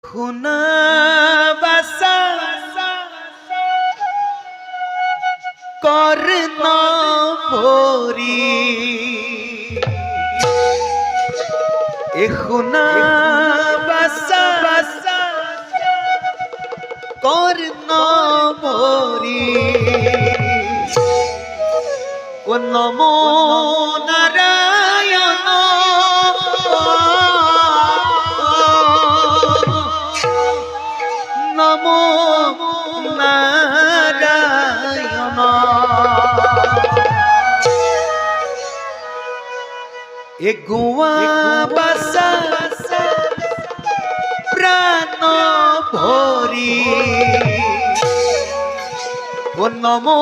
খুনা বাসা কর্ণ ভরি খুনা বাসা কর্ণ ভরি ও নমো নারায়ণ নমো নারায়ণ এ গোয়া বাসা প্রাণ ভরি ও নমো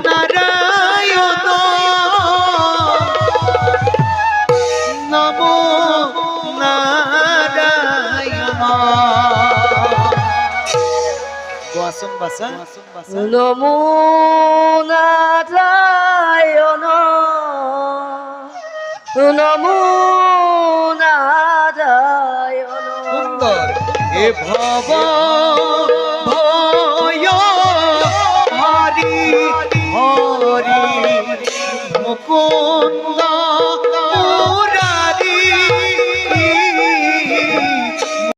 নারায়ণ নমো নারায়ণ গোয়াসন বাসা নমো নারায়ণ নমো নারায়ণ। সুন্দর এ ভব ভয় হরি হরি মুকুন্দ